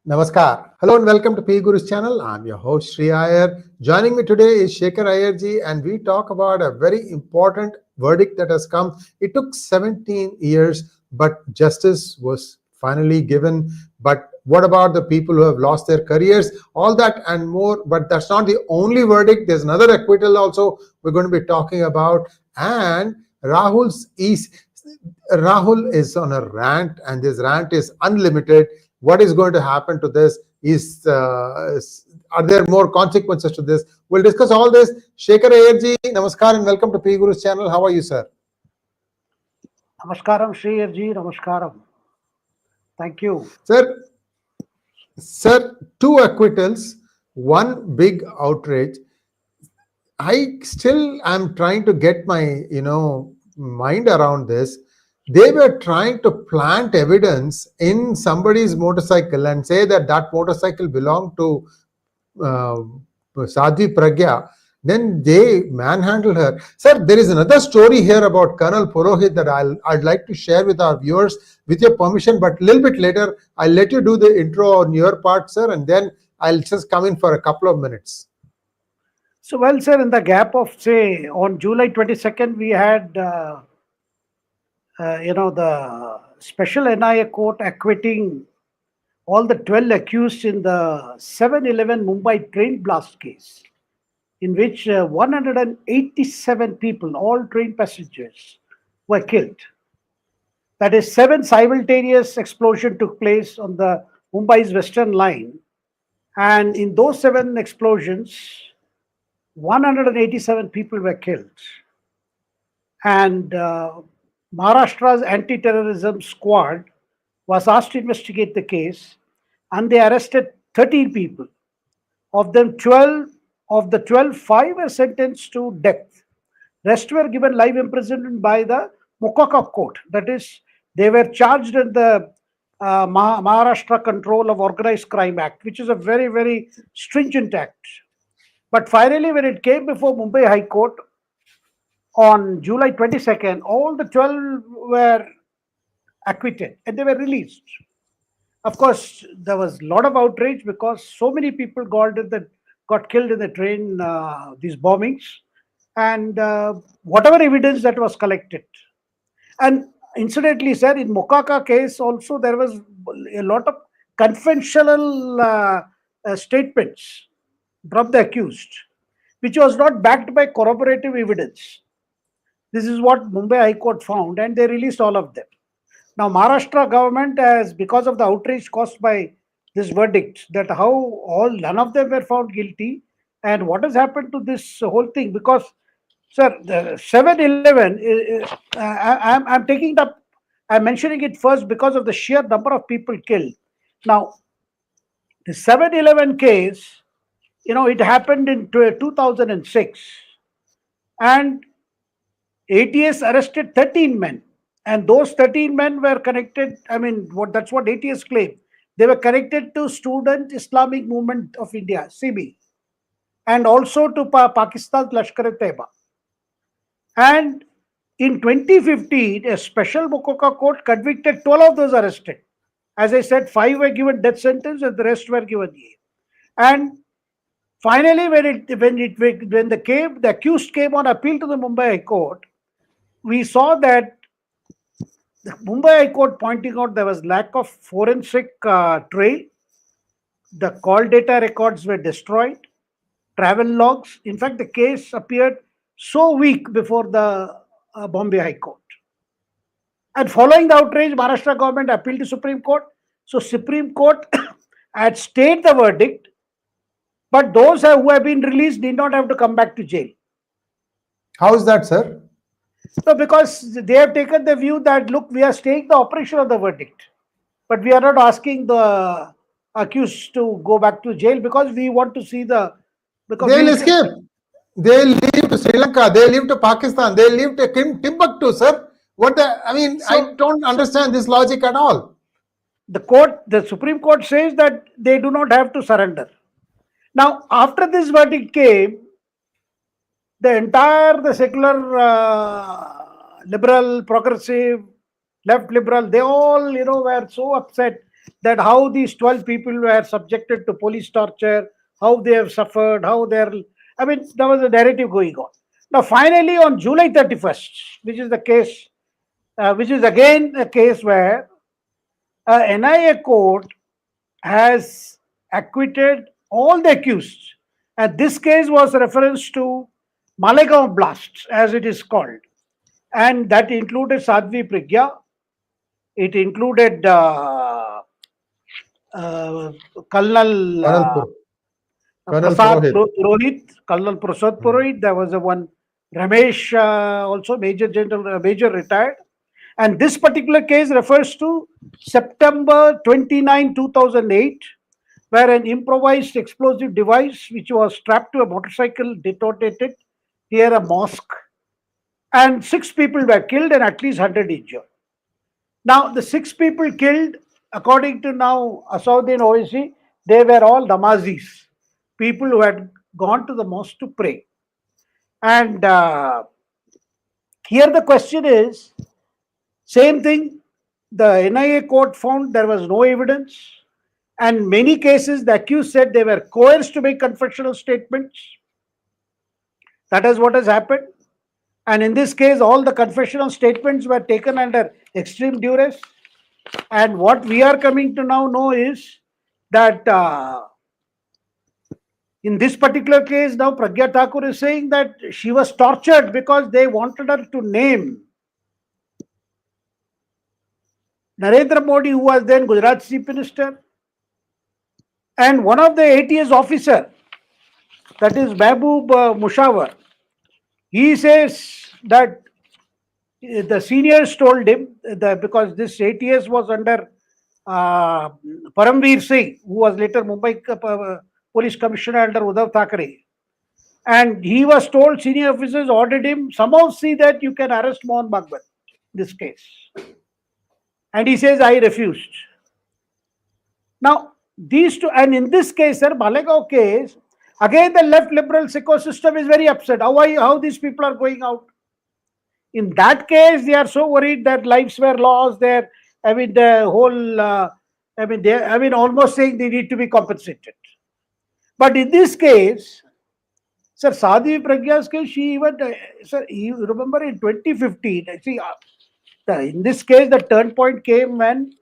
Namaskar. Hello and welcome to 𝗼𝗽𝗏 Guru's channel. I'm your host Sree Iyer. Joining me today is Shekhar Iyer ji, and we talk about a very important verdict that has come. It took 17 years, but justice was finally given. But what about the people who have lost their careers? All that and more. But that's not the only verdict. There's another acquittal also we're going to be talking about. And Rahul is on a rant, and this rant is unlimited. What is going to happen to this? Are there more consequences to this? We'll discuss all this. Shekhar Iyer ji, namaskar and welcome to 𝗼𝗽𝗏 Guru's channel. How are you, sir? Namaskaram, Sree Iyer ji, namaskaram. Thank you. Sir, two acquittals, one big outrage. I still am trying to get my, mind around this. They were trying to plant evidence in somebody's motorcycle and say that motorcycle belonged to Sadhvi Pragya. Then they manhandled her. Sir, there is another story here about Col Purohit that I'd like to share with our viewers, with your permission, but a little bit later. I'll let you do the intro on your part, sir, and then I'll just come in for a couple of minutes. So, well, sir, in the gap of, say, on July 22nd, we had, the special NIA court acquitting all the 12 accused in the 7/11 Mumbai train blast case, in which 187 people, all train passengers, were killed. That is, 7 simultaneous explosions took place on the Mumbai's western line. And in those 7 explosions, 187 people were killed. And Maharashtra's anti-terrorism squad was asked to investigate the case, and they arrested 13 people. Of them, 5 were sentenced to death. Rest were given life imprisonment by the Mokoka court. That is, they were charged in the Maharashtra Control of Organized Crime Act, which is a very, very stringent act. But finally, when it came before Mumbai High Court on July 22nd, all the 12 were acquitted and they were released. Of course, there was a lot of outrage because so many people got killed in the train, these bombings, and whatever evidence that was collected. And incidentally, sir, in Mokoka case also, there was a lot of conventional statements from the accused, which was not backed by corroborative evidence. This is what Mumbai High Court found, and they released all of them. Now, Maharashtra government has, because of the outrage caused by this verdict, that how none of them were found guilty, and what has happened to this whole thing? Because, sir, the 7/11, I'm mentioning it first because of the sheer number of people killed. Now, the 7/11 case, it happened in 2006, and ATS arrested 13 men, and those 13 men were connected. That's what ATS claimed. They were connected to Student Islamic Movement of India, SIMI, and also to Pakistan's 𝗥𝗘𝗙𝗪𝗓𝗍. And in 2015, a special Mokoka court convicted 12 of those arrested. As I said, 5 were given death sentence and the rest were given year. And finally, when the accused came on appeal to the Mumbai High Court, we saw that the Mumbai High Court pointing out there was lack of forensic trail, the call data records were destroyed, travel logs. In fact, the case appeared so weak before the Bombay High Court. And following the outrage, Maharashtra government appealed to Supreme Court. So Supreme Court had stayed the verdict, but those who have been released did not have to come back to jail. How is that, sir? So, because they have taken the view that, look, we are staying the operation of the verdict, but we are not asking the accused to go back to jail because we want to see the... They'll escape. They'll leave to Sri Lanka. They'll leave to Pakistan. They'll leave to Timbuktu, sir. I don't understand this logic at all. The Supreme Court says that they do not have to surrender. Now, after this verdict came, the secular, liberal, progressive, left liberal, they all, were so upset. that how these 12 people were subjected to police torture, how they have suffered, how they're, I mean, there was a narrative going on. Now, finally, on July 31st, which is the case, which is again a case where NIA court has acquitted all the accused. And this case was a reference to Malegaon blast, as it is called. And that included Sadhvi Pragya. It included Colonel Colonel Prasad Purohit. Purohit, Colonel Prasad Purohit. There was a one Ramesh, also Major General, Major retired. And this particular case refers to September 29, 2008, where an improvised explosive device which was strapped to a motorcycle detonated near a mosque. And 6 people were killed and at least 100 injured. Now, the 6 people killed, according to now Asauddin Owaisi, they were all namazis, people who had gone to the mosque to pray. And here the question is, same thing, the NIA court found there was no evidence. And many cases, the accused said they were coerced to make confessional statements. That is what has happened. And in this case, all the confessional statements were taken under extreme duress. And what we are coming to now know is that in this particular case, now Pragya Thakur is saying that she was tortured because they wanted her to name Narendra Modi, who was then Gujarat Chief Minister, and one of the ATS officer, that is Mehboob Mushawar. He says that the seniors told him that because this ATS was under Paramveer Singh, who was later Mumbai police commissioner under Uddhav Thackeray, and he was told, senior officers ordered him, somehow see that you can arrest Mohan Bhagwat in this case. And he says, I refused. Now, these two, and in this case, sir, Malegaon case, again the left liberal ecosystem is very upset. How these people are going out? In that case, they are so worried that lives were lost there. I mean, the whole, almost saying they need to be compensated. But in this case, sir, Sadhvi Pragya's case, she even, sir, you remember in 2015, see, in this case, the turn point came when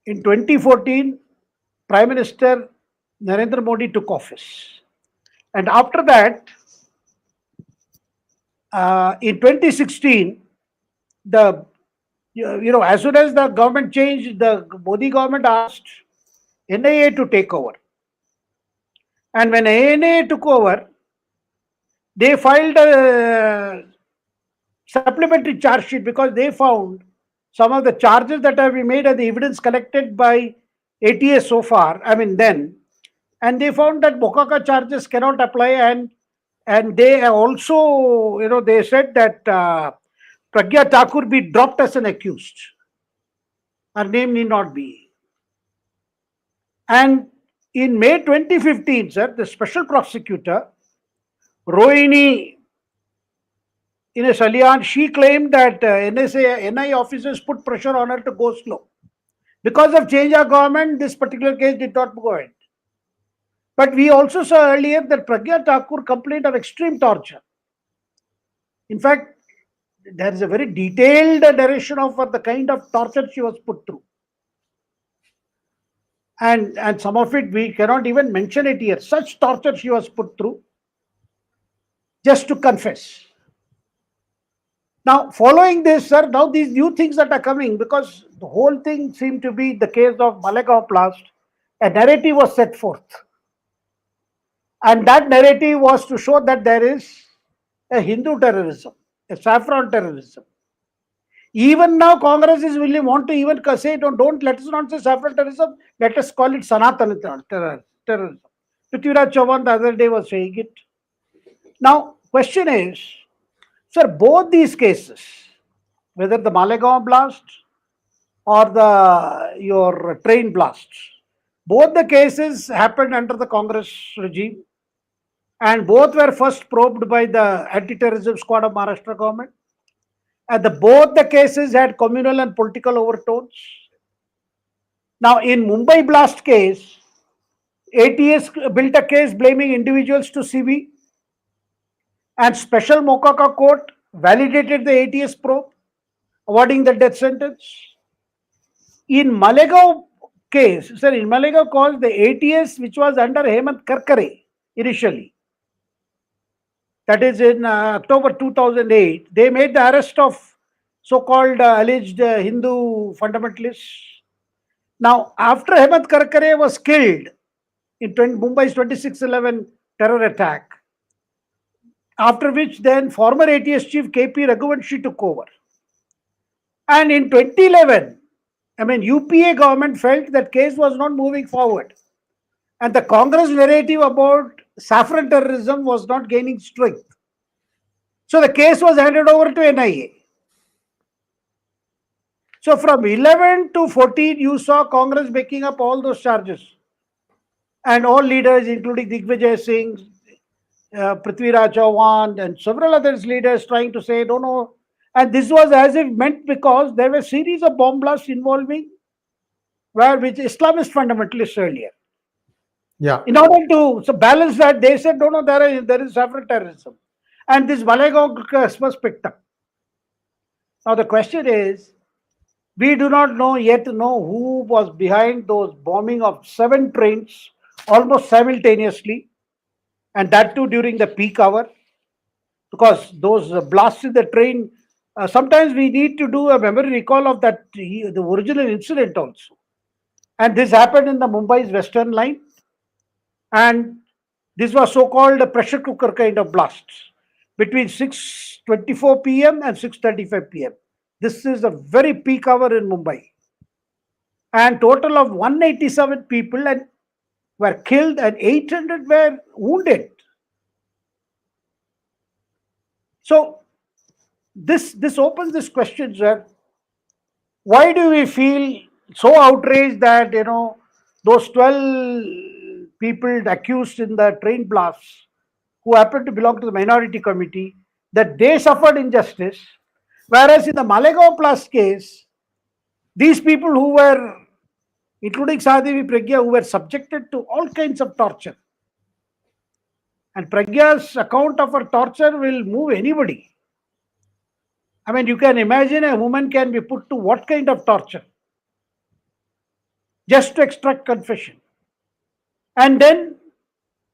in 2014, Prime Minister Narendra Modi took office. And after that, in 2016, as soon as the government changed, the Modi government asked NIA to take over. And when NIA took over, they filed a supplementary charge sheet because they found some of the charges that have been made and the evidence collected by ATS so far, then, and they found that Bokaka charges cannot apply, and they also, they said that Pragya Thakur be dropped as an accused. Her name need not be. And in May 2015, sir, the special prosecutor, Rohini, in a Salyan, she claimed that NIA officers put pressure on her to go slow. Because of change of government, this particular case did not go ahead. But we also saw earlier that Pragya Thakur complained of extreme torture. In fact, there is a very detailed narration of the kind of torture she was put through. And some of it we cannot even mention it here. Such torture she was put through just to confess. Now, following this, sir, now these new things that are coming, because the whole thing seemed to be the case of Malegaon blast, a narrative was set forth. And that narrative was to show that there is a Hindu terrorism, a Saffron terrorism. Even now, Congress is willing, want to even say, don't let us not say Saffron terrorism, let us call it Sanatan terrorism. Prithviraj Chauhan the other day was saying it. Now, question is, sir, both these cases, whether the Malegaon blast or your train blast, both the cases happened under the Congress regime, and both were first probed by the anti-terrorism squad of Maharashtra government. And both the cases had communal and political overtones. Now, in Mumbai blast case, ATS built a case blaming individuals to CB, and special Mokaca court validated the ATS probe, awarding the death sentence. In Malegaon case, sir, in Malegaon case, the ATS which was under 𝗏𝗏𝗙𝗏𝗏 initially, that is in October 2008, they made the arrest of so-called alleged Hindu fundamentalists. Now, after 𝗏𝗏𝗏𝗏 was killed in Mumbai's 26/11 terror attack, after which then former ATS chief K.P. Raghuvanshi took over. And in 2011, UPA government felt that case was not moving forward. And the Congress narrative about Saffron terrorism was not gaining strength. So the case was handed over to NIA. So from 11 to 14, you saw Congress making up all those charges. And all leaders, including 𝗥𝗘𝗙𝘥𝙥, Prithviraj Chauhan, and several other leaders trying to say, no. And this was as if meant because there were a series of bomb blasts involving which Islamist fundamentalists earlier. Yeah. In order to balance that, they said, no, there is Saffron terrorism. And this Malegaon was picked up. Now the question is, we do not yet know who was behind those bombing of 7 trains almost simultaneously, and that too during the peak hour, because those blasts in the train, sometimes we need to do a memory recall of that, the original incident also. And this happened in the Mumbai's Western Line, and this was so-called a pressure cooker kind of blasts between 6:24 p.m. and 6:35 p.m. This is a very peak hour in Mumbai. And total of 187 people were killed and 800 were wounded. So this opens this question, sir. Why do we feel so outraged that, those 12 people accused in the train blasts who happened to belong to the minority committee, that they suffered injustice, whereas in the Malegaon blast case, these people who were, including Sadhvi Pragya, who were subjected to all kinds of torture. And Pragya's account of her torture will move anybody. You can imagine a woman can be put to what kind of torture just to extract confession. And then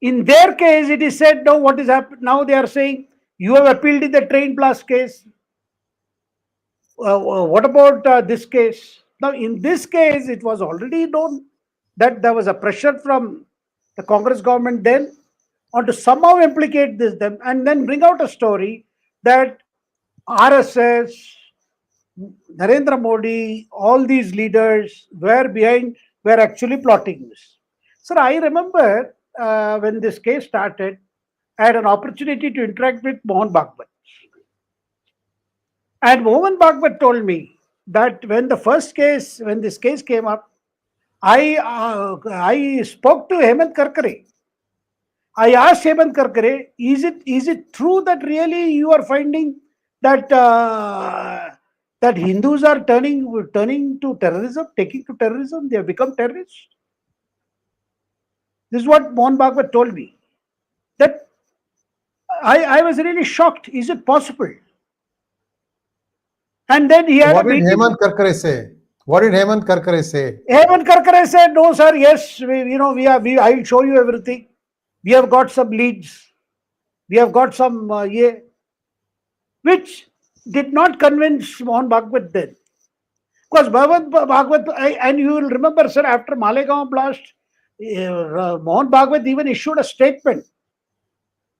in their case, it is said, no, what is happening? Now they are saying, you have appealed in the train blast case. What about this case? Now, in this case, it was already known that there was a pressure from the Congress government then on to somehow implicate them and then bring out a story that RSS, Narendra Modi, all these leaders were actually plotting this. Sir, I remember when this case started, I had an opportunity to interact with Mohan Bhagwat. And Mohan Bhagwat told me that when this case came up, I spoke to 𝗏𝗏𝗏𝗏𝗏. I asked 𝗏𝗏𝗏𝗏𝗏, is it true that really you are finding that that Hindus are turning to terrorism, taking to terrorism, they have become terrorists? This is what Mohan Bhagwat told me. That I was really shocked. Is it possible? And then he had What did 𝗏𝗏𝗏𝗏𝗏 say? What did 𝗏𝗏𝗏𝗏𝗏𝗏 say? 𝗏𝗏𝗏𝗏𝗏 said, no, sir, yes, I will show you everything. We have got some leads. We have got some, which did not convince Mohan Bhagwat then. Because Bhagwat, and you will remember, sir, after Malegaon blast, Mohan Bhagwat even issued a statement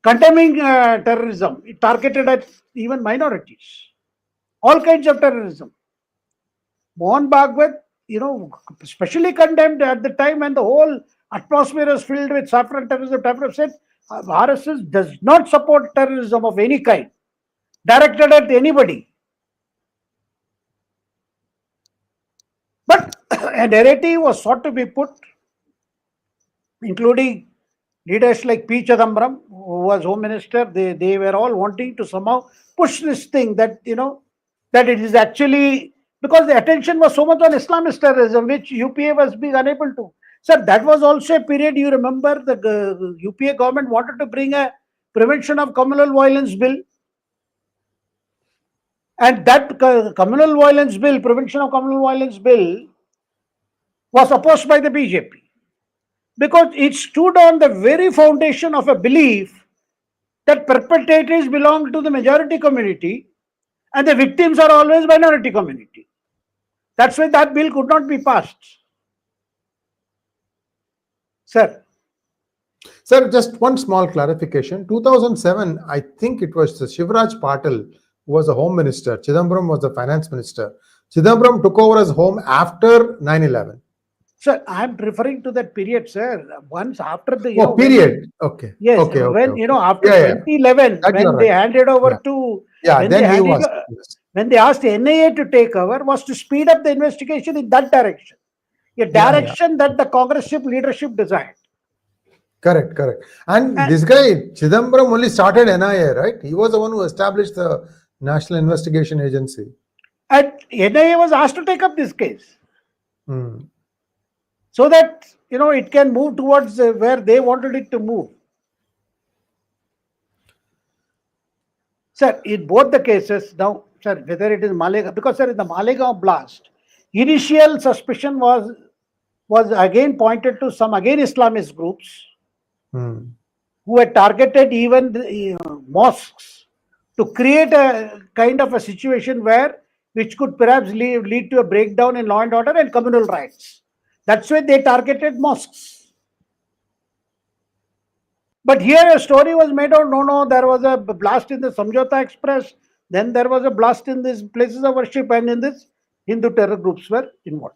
condemning terrorism. It targeted at even minorities. All kinds of terrorism. Mohan Bhagwat, especially condemned at the time when the whole atmosphere was filled with Saffron terrorism. Said RSS does not support terrorism of any kind directed at anybody. But a narrative was sought to be put, including leaders like P. Chidambaram, who was Home Minister. They were all wanting to somehow push this thing that, that it is actually because the attention was so much on Islamist terrorism, which UPA was being unable to. Sir, that was also a period, you remember, the UPA government wanted to bring a prevention of communal violence bill. And that communal violence bill, prevention of communal violence bill, was opposed by the BJP. Because it stood on the very foundation of a belief that perpetrators belong to the majority community and the victims are always minority community. That's why that bill could not be passed. Sir. Sir, just one small clarification. 2007, I think it was Shivraj Patil who was the Home Minister. Chidambaram was the Finance Minister. Chidambaram took over as Home after 9/11. Sir, I'm referring to that period, sir. Once after the period. Okay. Yes. Okay. When okay. After 2011, when they handed over to when they asked the NIA to take over, was to speed up the investigation in that direction, a direction that the Congress leadership desired. Correct. And this guy Chidambaram only started NIA, right? He was the one who established the National Investigation Agency. And NIA was asked to take up this case. So that, it can move towards where they wanted it to move. Sir, in both the cases, now, sir, whether it is Malegaon, because, sir, in the Malegaon blast, initial suspicion was again pointed to some Islamist groups who had targeted even the, mosques to create a kind of a situation which could perhaps lead to a breakdown in law and order and communal rights. That's why they targeted mosques. But here a story was made out, no, there was a blast in the Samjhauta Express, then there was a blast in these places of worship, and in this Hindu terror groups were involved.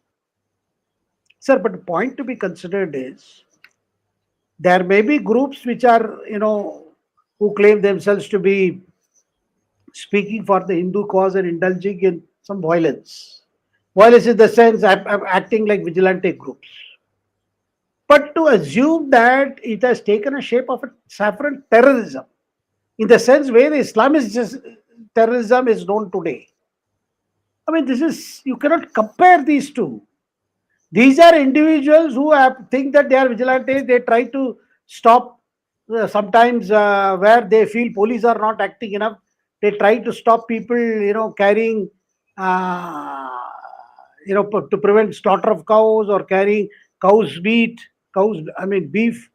Sir, but the point to be considered is, there may be groups which are, who claim themselves to be speaking for the Hindu cause and indulging in some violence. Violence in the sense acting like vigilante groups. But to assume that it has taken a shape of a Saffron terrorism, in the sense where the Islamist terrorism is known today. I mean, you cannot compare these two. These are individuals who think that they are vigilantes. They try to stop sometimes where they feel police are not acting enough. They try to stop people, carrying, to prevent slaughter of cows or carrying beef.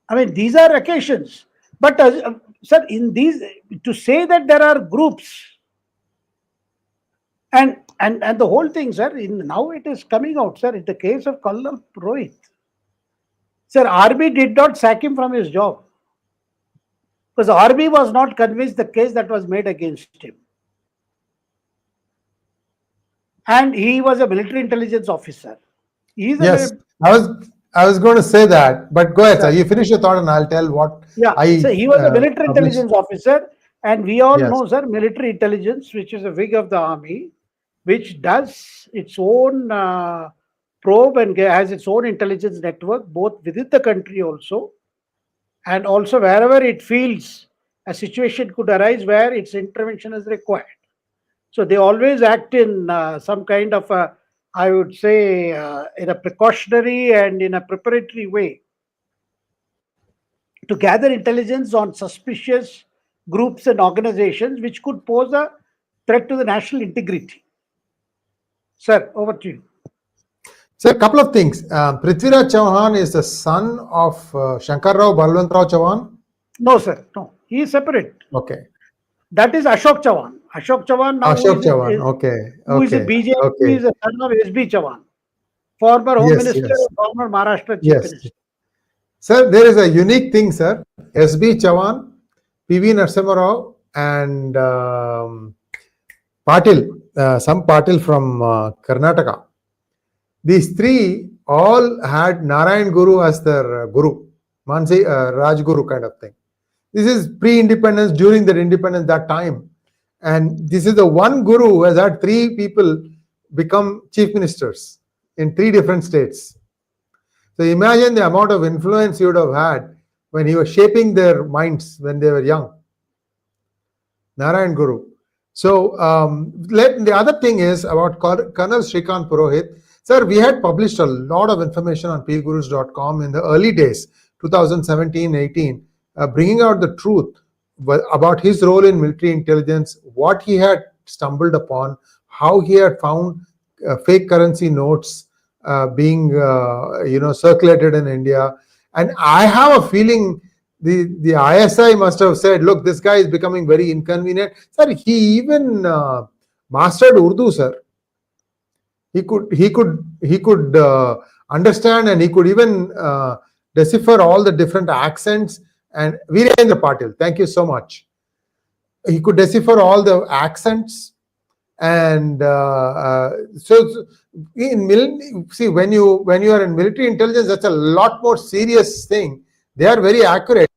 I mean, these are occasions. But, sir, in these, to say that there are groups, and the whole thing, sir, now it is coming out, sir, in the case of Col Purohit. Sir, RB did not sack him from his job, because RB was not convinced the case that was made against him. And he was a military intelligence officer. Yes, I was going to say that, but go ahead, sir. You finish your thought and I'll tell what so he was a military intelligence officer, and we all know, sir, military intelligence, which is a wing of the army, which does its own probe and has its own intelligence network, both within the country also, and also wherever it feels a situation could arise where its intervention is required. So they always act in some kind of I would say, in a precautionary and in a preparatory way to gather intelligence on suspicious groups and organizations which could pose a threat to the national integrity. Sir, over to you. So, a couple of things. Prithviraj Chauhan is the son of Shankarrao Balwantrao Chauhan? No, sir. No, he is separate. Okay. That is Ashok Chauhan. Ashok Chauhan now Ashok Chauhan, who is a BJP, is a son of SB Chauhan, former Home Minister of former Maharashtra Chief Minister. Sir, there is a unique thing, sir. SB Chauhan, PV Narasimha Rao, and Patil, some Patil from Karnataka. These three all had Narayan Guru as their guru, Mansi Rajguru kind of thing. This is pre-independence, during the independence, that time. And this is the one guru who has had three people become chief ministers in three different states. So imagine the amount of influence he would have had when he was shaping their minds when they were young. Narayan Guru. So the other thing is about Colonel Srikant Purohit. Sir, we had published a lot of information on pgurus.com in the early days, 2017-18, bringing out the truth about his role in military intelligence, what he had stumbled upon, how he had found fake currency notes being circulated in India. And I have a feeling the ISI must have said, look, this guy is becoming very inconvenient. Sir, he even mastered Urdu, sir. He could understand, and he could even decipher all the different accents. And Virendra Patil, thank you so much. He could decipher all the accents. And so see, when you are in military intelligence, that's a lot more serious thing. They are very accurate.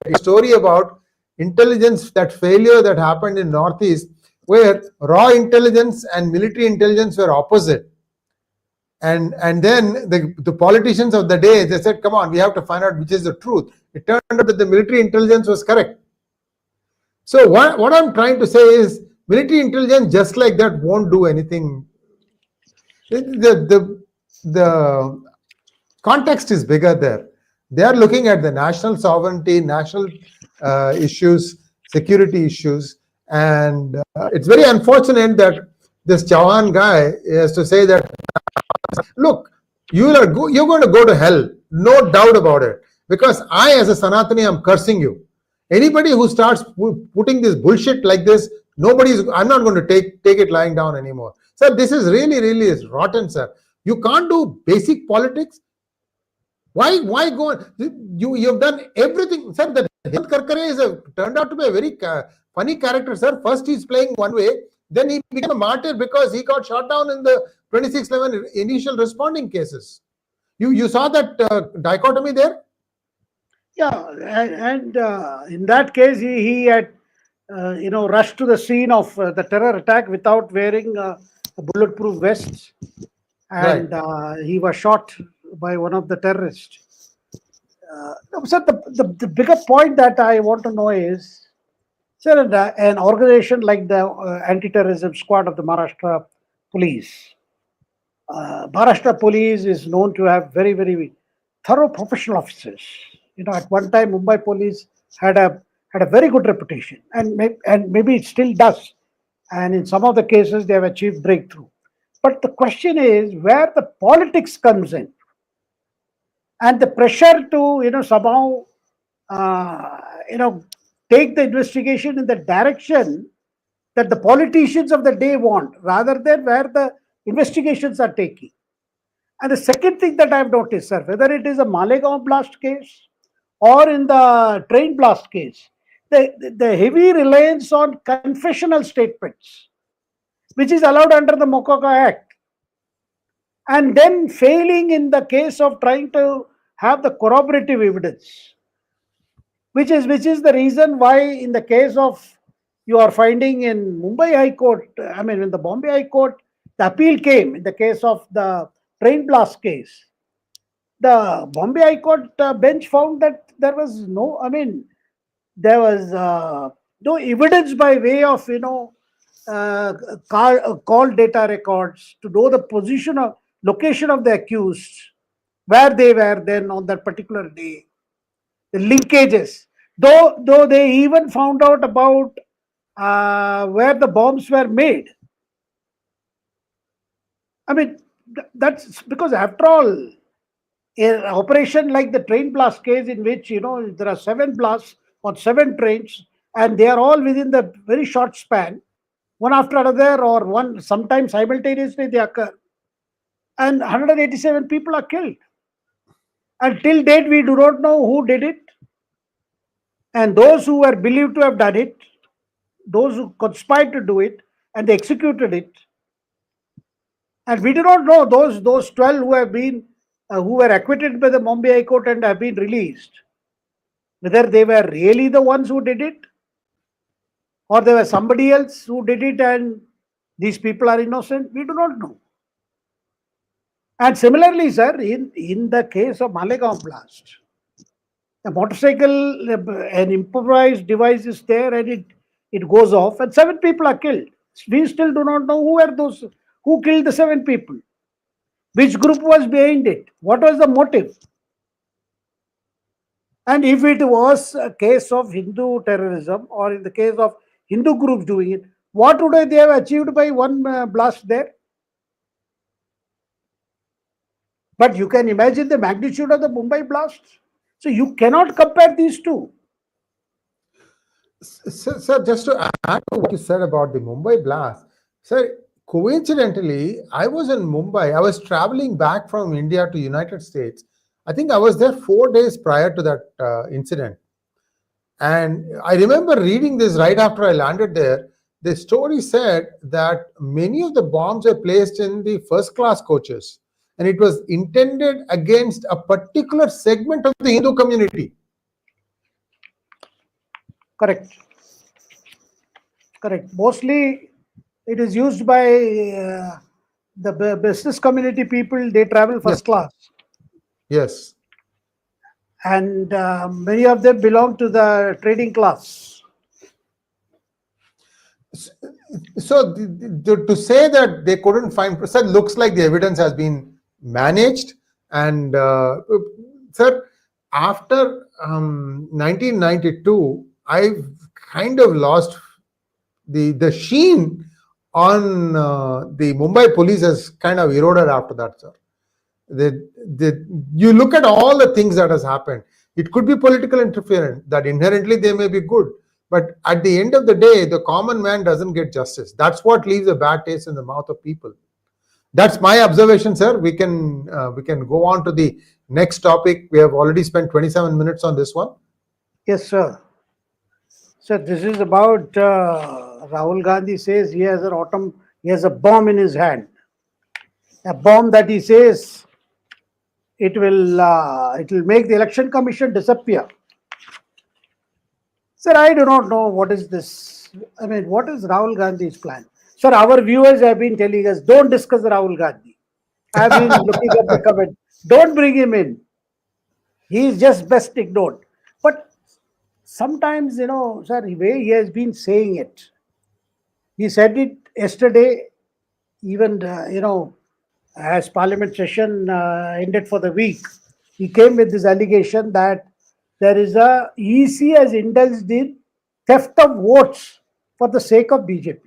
A story about intelligence, that failure that happened in Northeast, where raw intelligence and military intelligence were opposite. And then the politicians of the day, they said, come on, we have to find out which is the truth. It turned out that the military intelligence was correct. So what I'm trying to say is, military intelligence just like that won't do anything. The context is bigger there. They are looking at the national sovereignty, national issues, security issues. And it's very unfortunate that this Chauhan guy has to say that, look, you're going to go to hell, no doubt about it. Because I, as a Sanatani, am cursing you. Anybody who starts putting this bullshit like this, I'm not going to take it lying down anymore. Sir, this is really rotten, sir. You can't do basic politics. Why go on? You've done everything. Sir, that 𝗥𝗘𝗙𝗧𝗪 turned out to be a very funny character, sir. First he's playing one way, then he became a martyr because he got shot down in the 26/11 initial responding cases. You saw that dichotomy there? Yeah, and in that case, he had rushed to the scene of the terror attack without wearing a bulletproof vest, and right. He was shot by one of the terrorists. Sir, the bigger point that I want to know is, sir, an organization like the anti-terrorism squad of the Maharashtra police. Maharashtra police is known to have very thorough professional officers. At one time, Mumbai police had a very good reputation, and maybe it still does. And in some of the cases, they have achieved breakthrough. But the question is where the politics comes in, and the pressure to somehow take the investigation in the direction that the politicians of the day want, rather than where the investigations are taking. And the second thing that I have noticed, sir, whether it is a Malegaon blast case or in the train blast case, the heavy reliance on confessional statements, which is allowed under the Mokaka Act, and then failing in the case of trying to have the corroborative evidence, which is the reason why in the case of, you are finding in Mumbai High Court, in the Bombay High Court, the appeal came in the case of the train blast case. The Bombay High Court bench found that there was no evidence by way of call data records to know the location of the accused, where they were then on that particular day, the linkages. Though they even found out about where the bombs were made. That's because, after all, an operation like the train blast case, in which there are 7 blasts on 7 trains, and they are all within the very short span, one after another, or one sometimes simultaneously they occur, and 187 people are killed. And till date, we do not know who did it, and those who were believed to have done it, those who conspired to do it, and they executed it. And we do not know those 12 who were acquitted by the Mumbai High Court and have been released, whether they were really the ones who did it, or there was somebody else who did it and these people are innocent. We do not know. And similarly, sir, in the case of Malegaon blast, a motorcycle, an improvised device is there, and it goes off and 7 people are killed. We still do not know who are those, who killed the 7 people, which group was behind it, what was the motive. And if it was a case of Hindu terrorism, or in the case of Hindu groups doing it, what would they have achieved by one blast there? But you can imagine the magnitude of the Mumbai blast. So you cannot compare these two. Sir, just to add to what you said about the Mumbai blast, sir, coincidentally, I was in Mumbai. I was traveling back from India to United States. I think I was there 4 days prior to that incident. And I remember reading this right after I landed there. The story said that many of the bombs were placed in the first class coaches, and it was intended against a particular segment of the Hindu community. Correct. Correct. Mostly it is used by the business community people. They travel first class. Yes. And many of them belong to the trading class. So to say that they couldn't find, sir, looks like the evidence has been managed. And sir, after 1992, I've kind of lost the sheen on the Mumbai police has kind of eroded after that, sir. You look at all the things that has happened. It could be political interference, that inherently they may be good, but at the end of the day, the common man doesn't get justice. That's what leaves a bad taste in the mouth of people. That's my observation, sir. We can go on to the next topic. We have already spent 27 minutes on this one. Yes, sir. Sir, this is about Rahul Gandhi says he has a bomb in his hand. A bomb that he says it will make the election commission disappear. Sir, I do not know what is this. I mean, what is Rahul Gandhi's plan? Sir, our viewers have been telling us, don't discuss Rahul Gandhi. I have been looking at the comment. Don't bring him in. He is just best ignored. But sometimes, sir, the way he has been saying it, he said it yesterday, even, as parliament session ended for the week, he came with this allegation that there is 𝗟𝗡 has indulged in theft of votes for the sake of BJP.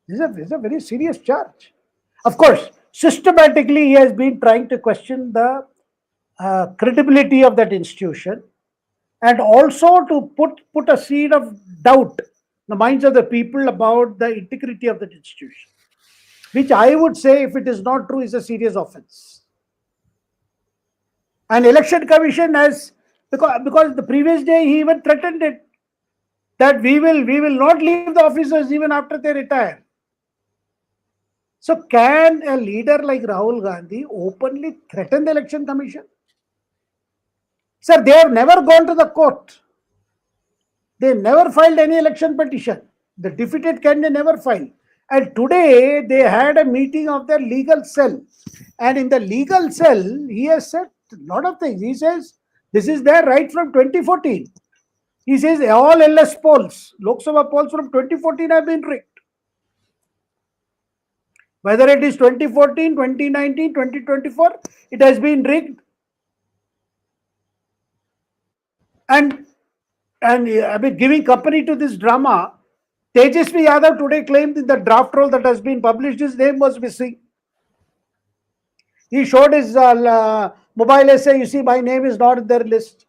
This is a very serious charge. Of course, systematically he has been trying to question the credibility of that institution, and also to put a seed of doubt in the minds of the people about the integrity of that institution, which I would say, if it is not true, is a serious offense. And election commission has, because the previous day he even threatened it, that we will not leave the officers even after they retire. So can a leader like Rahul Gandhi openly threaten the election commission? Sir, they have never gone to the court. They never filed any election petition. The defeated candidate never filed. And today they had a meeting of their legal cell. And in the legal cell, he has said a lot of things. He says, this is there right from 2014. He says all LS polls, Lok Sabha polls from 2014 have been rigged. Whether it is 2014, 2019, 2024, it has been rigged. And I mean, giving company to this drama, Tejasvi Yadav today claimed in the draft roll that has been published, his name was missing. He showed his mobile essay, you see, my name is not in their list.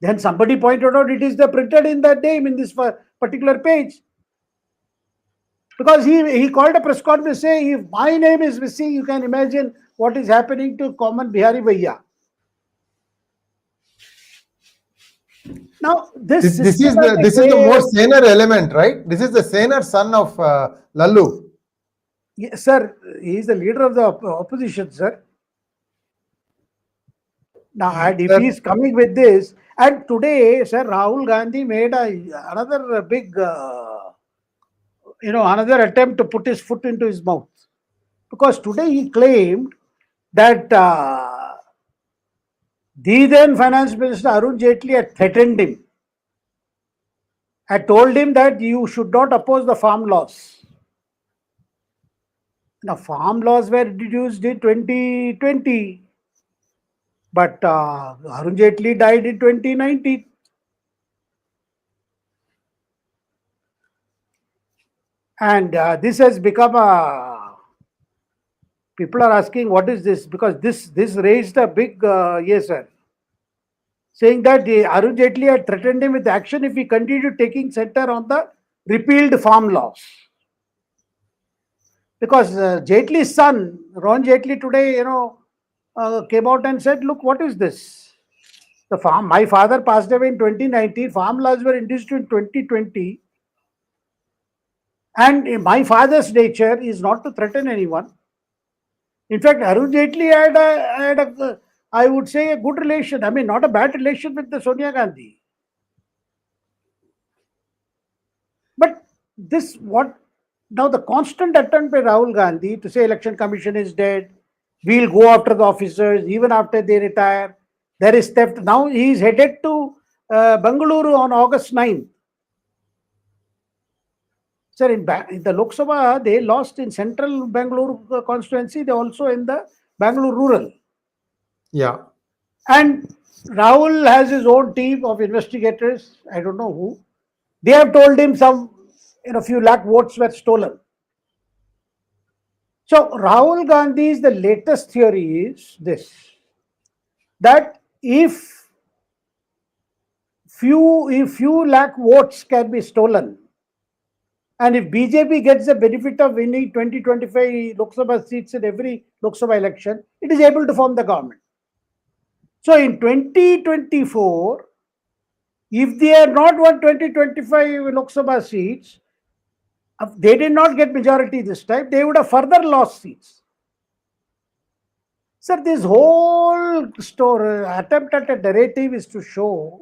Then somebody pointed out it is printed in that name in this particular page. Because he called a press conference saying, if my name is missing, you can imagine what is happening to common Bihari Bhaiya. Now, this is the more saner element, right? This is the saner son of Lallu. Yes, sir. He is the leader of the opposition, sir. Now, and if he is coming with this, and today, sir, Rahul Gandhi made another big, another attempt to put his foot into his mouth. Because today he claimed that the then Finance Minister Arun Jaitley had threatened him. had told him that you should not oppose the farm laws. Now, farm laws were introduced in 2020, but Arun Jaitley died in 2019. And this has become a... People are asking, what is this? Because this raised a big yes, sir. Saying that Arun Jaitley had threatened him with action if he continued taking center on the repealed farm laws. Because Jaitley's son, Ron Jaitley, today, came out and said, look, what is this? My father passed away in 2019. Farm laws were introduced in 2020. And my father's nature is not to threaten anyone. In fact, Arun Jaitley had a, I would say, a good relation. I mean, not a bad relation with the Sonia Gandhi. But this, what now the constant attempt by Rahul Gandhi to say election commission is dead, we'll go after the officers even after they retire, there is theft. Now he is headed to Bengaluru on August 9th. Sir, in the Lok Sabha, they lost in central Bangalore constituency, they also in the Bangalore rural. Yeah. And Rahul has his own team of investigators, I don't know who. They have told him some, few lakh votes were stolen. So Rahul Gandhi's the latest theory is this, that if few lakh votes can be stolen, and if BJP gets the benefit of winning 20-25 Lok Sabha seats in every Lok Sabha election, it is able to form the government. So in 2024, if they are not won 20-25 Lok Sabha seats, they did not get majority this time, they would have further lost seats. Sir, this whole story, attempt at a narrative is to show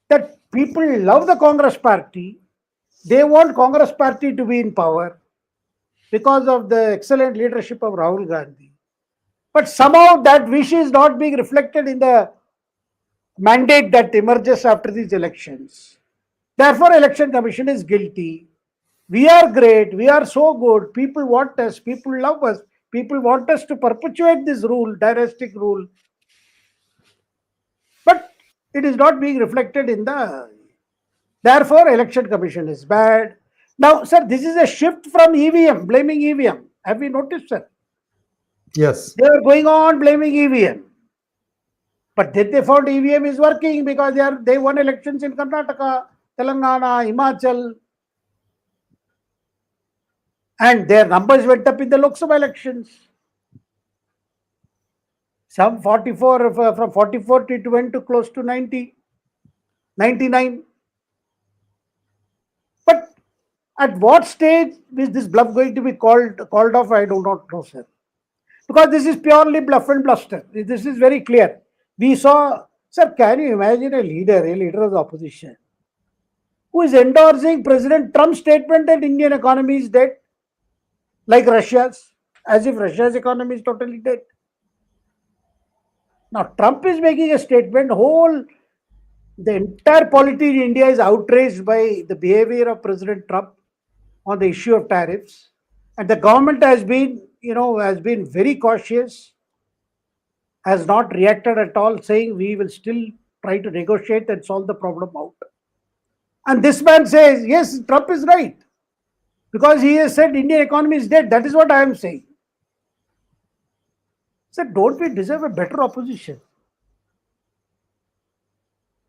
that people love the Congress party. They want Congress party to be in power because of the excellent leadership of Rahul Gandhi. But somehow that wish is not being reflected in the mandate that emerges after these elections. Therefore, Election Commission is guilty. We are great. We are so good. People want us. People love us. People want us to perpetuate this rule, dynastic rule. But it is not being reflected in the... Therefore, Election Commission is bad. Now, sir, this is a shift from EVM, blaming EVM. Have you noticed, sir? Yes. They are going on blaming EVM. But then they found EVM is working because they won elections in Karnataka, Telangana, Himachal. And their numbers went up in the Lok Sabha elections. Some 44, from 44 it went to close to 90, 99. But at what stage is this bluff going to be called off? I do not know, sir. Because this is purely bluff and bluster. This is very clear. We saw, sir, can you imagine a leader of the opposition, who is endorsing President Trump's statement that Indian economy is dead, like Russia's, as if Russia's economy is totally dead. Now, Trump is making a statement, the entire polity in India is outraged by the behavior of President Trump on the issue of tariffs. And the government has been, very cautious, has not reacted at all, saying we will still try to negotiate and solve the problem out. And this man says, yes, Trump is right, because he has said Indian economy is dead. That is what I am saying. So don't we deserve a better opposition?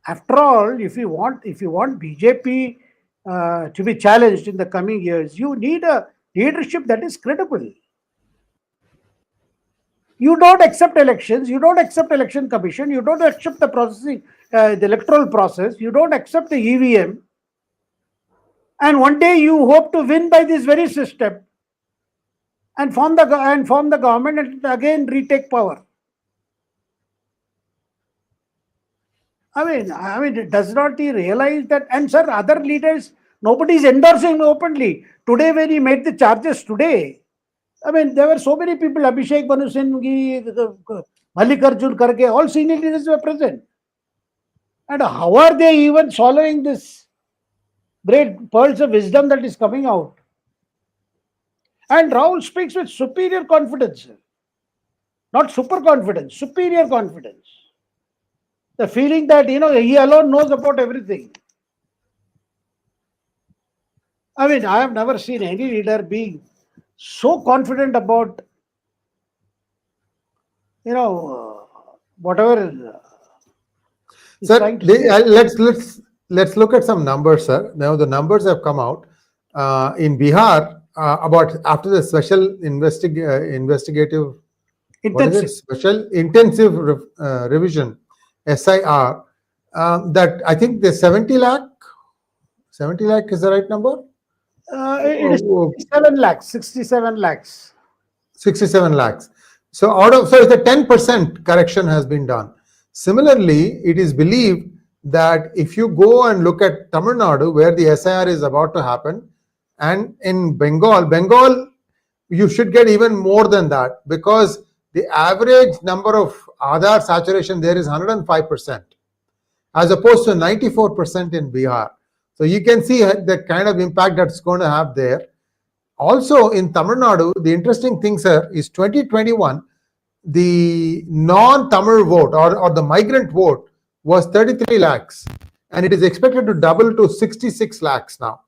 After all, if you want BJP to be challenged in the coming years, you need a leadership that is credible. You don't accept elections, you don't accept election commission, you don't accept the processing, the electoral process, you don't accept the EVM, and one day you hope to win by this very system and form the government and again retake power. I mean, does not he realize that? And sir, other leaders, nobody is endorsing openly. Today, when he made the charges today, I mean, there were so many people, Abhishek Manu Singh, 𝗤𝗏𝗙𝗪𝗏, all senior leaders were present. And how are they even swallowing this great pearls of wisdom that is coming out. And Rahul speaks with superior confidence, not super confidence, superior confidence. The feeling that, he alone knows about everything. I mean, I have never seen any leader being so confident about, whatever he's Sir, trying to say. let's look at some numbers, sir. Now the numbers have come out in Bihar about after the special investigative Intensive. special intensive revision SIR that I think the 70 lakh is the right number. It is 67 lakhs. 67 lakhs. 67 lakhs. So it's a 10% correction has been done. Similarly, it is believed that if you go and look at Tamil Nadu, where the SIR is about to happen, and in Bengal, you should get even more than that, because the average number of Aadhaar saturation there is 105%, as opposed to 94% in Bihar. So you can see the kind of impact that's going to have there. Also in Tamil Nadu, the interesting thing, sir, is 2021, the non-Tamil vote or the migrant vote was 33 lakhs, and it is expected to double to 66 lakhs now,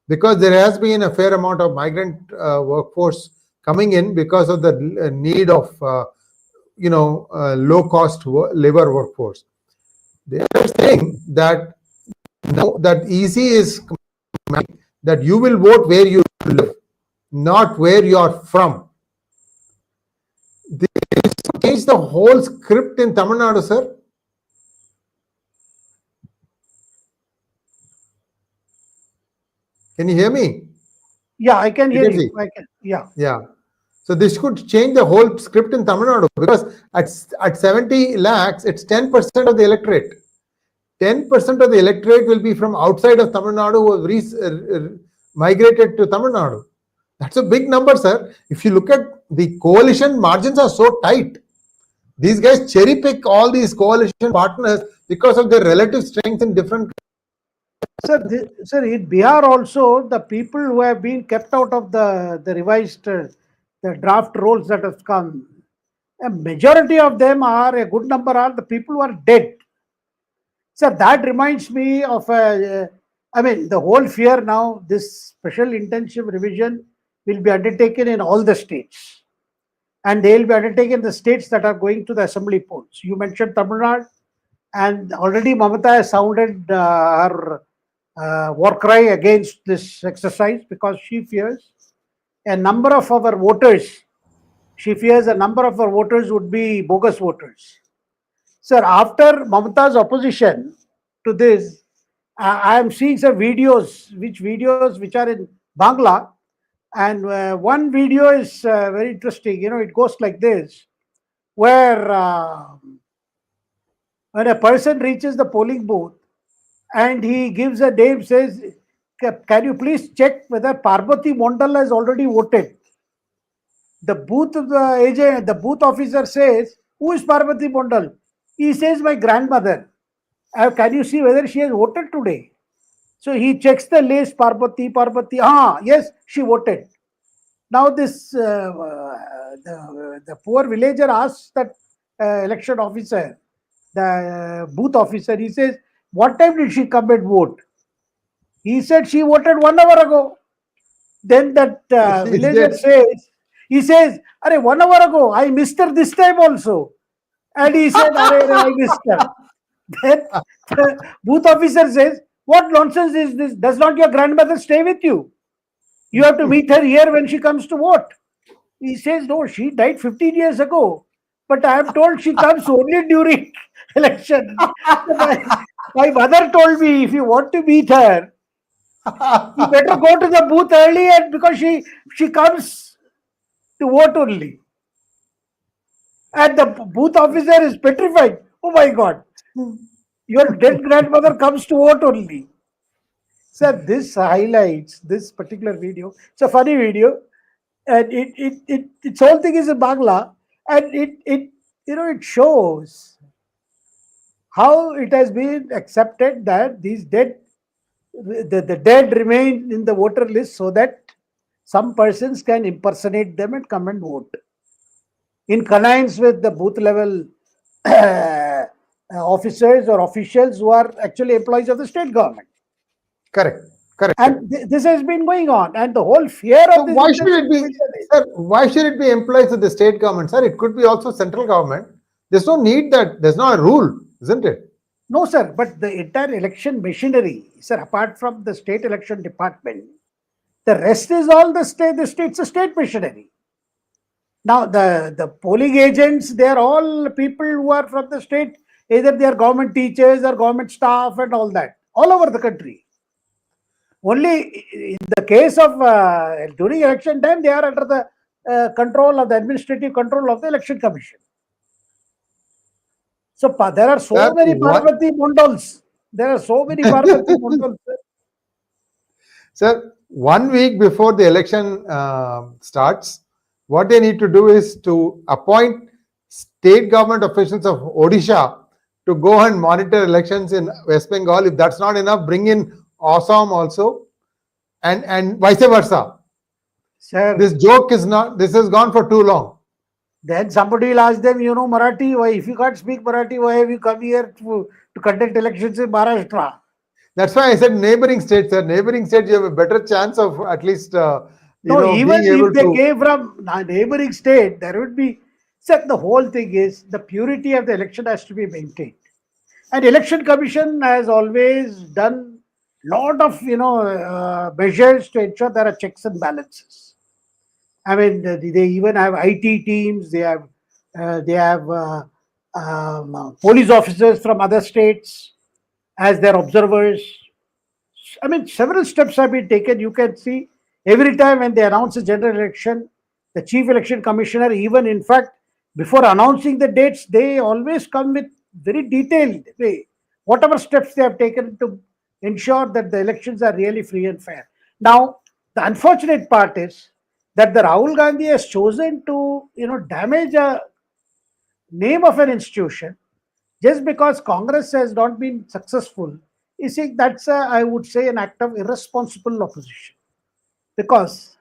because there has been a fair amount of migrant workforce coming in because of the need of low-cost labor workforce. They are saying that now that 𝗖𝚎 is that you will vote where you live, not where you are from. This changed the whole script in Tamil Nadu, sir. Can you hear me? Yeah, I can hear you. I can. Yeah. Yeah. So this could change the whole script in Tamil Nadu, because at 70 lakhs, it's 10% of the electorate. 10% of the electorate will be from outside of Tamil Nadu who have migrated to Tamil Nadu. That's a big number, sir. If you look at the coalition, margins are so tight. These guys cherry pick all these coalition partners because of their relative strength in different. Sir, in Bihar also, the people who have been kept out of the revised, the draft rolls that have come, a majority of them are, a good number are the people who are dead. So that reminds me of, the whole fear now, this special intensive revision will be undertaken in all the states. And they will be undertaken in the states that are going to the assembly polls. You mentioned Tamil Nadu, and already Mamata has sounded her war cry against this exercise, because she fears a number of our voters. She fears a number of our voters would be bogus voters. Sir, after Mamata's opposition to this, I am seeing some videos which are in Bangla, and one video is very interesting. It goes like this, where when a person reaches the polling booth and he gives a name, says, "Can you please check whether Parvati Mondal has already voted?" The booth agent, the booth officer says, "Who is Parvati Mondal?" He says, "My grandmother. Can you see whether she has voted today?" So he checks the list, Parvati. Yes, she voted. Now this the poor villager asks that election officer, the booth officer, he says, "What time did she come and vote?" He said, "She voted 1 hour ago." Then that villager says, he says, "Arey, 1 hour ago, I missed her this time also." And he said, "Arey, I missed her." Then the booth officer says, "What nonsense is this? Does not your grandmother stay with you? You have to meet her here when she comes to vote." He says, "No, she died 15 years ago. But I am told she comes only during election." My mother told me, if you want to meet her, you better go to the booth early, and because she comes to vote only. And the booth officer is petrified. Oh my God, your dead grandmother comes to vote only. Sir, this highlights this particular video. It's a funny video, and its whole thing is in Bangla, and it shows how it has been accepted that these dead the dead remain in the voter list so that some persons can impersonate them and come and vote in connivance with the booth level officers or officials who are actually employees of the state government. Correct. Correct. And this has been going on, and the whole fear So of this why should it be, division is, sir? Why should it be employees of the state government, sir? It could be also central government. There's no need that. There's not a rule, isn't it? no, sir, but the entire election machinery, sir, apart from the state election department, the rest is all the state. The state's a state machinery. Now, the polling agents, they are all people who are from the state. Either they are government teachers or government staff and all that, all over the country. Only in the case of during election time, they are under the control of the administrative control of the election commission. So there are so Sir, many Parvati Mondols. There are so many Parvati Mondols. Sir, 1 week before the election starts, what they need to do is to appoint state government officials of Odisha to go and monitor elections in West Bengal. If that's not enough, bring in Assam also, and vice versa. Sir, This joke is not. This has gone for too long. then somebody will ask them, you know, Marathi, why, if you can't speak Marathi, why have you come here to conduct elections in Maharashtra? That's why I said neighboring states, sir. Neighboring states, you have a better chance of at least No, even being able if they to. came from a neighboring state, there would be, sir, the whole thing is the purity of the election has to be maintained. And election commission has always done lot of, measures to ensure there are checks and balances. I mean, they even have IT teams. They have police officers from other states as their observers. I mean, several steps have been taken. You can see every time when they announce a general election, the chief election commissioner, even in fact, before announcing the dates, they always come with very detailed way, whatever steps they have taken to ensure that the elections are really free and fair. Now, the unfortunate part is that the Rahul Gandhi has chosen to, damage a name of an institution just because Congress has not been successful. You see, that's I would say an act of irresponsible opposition, because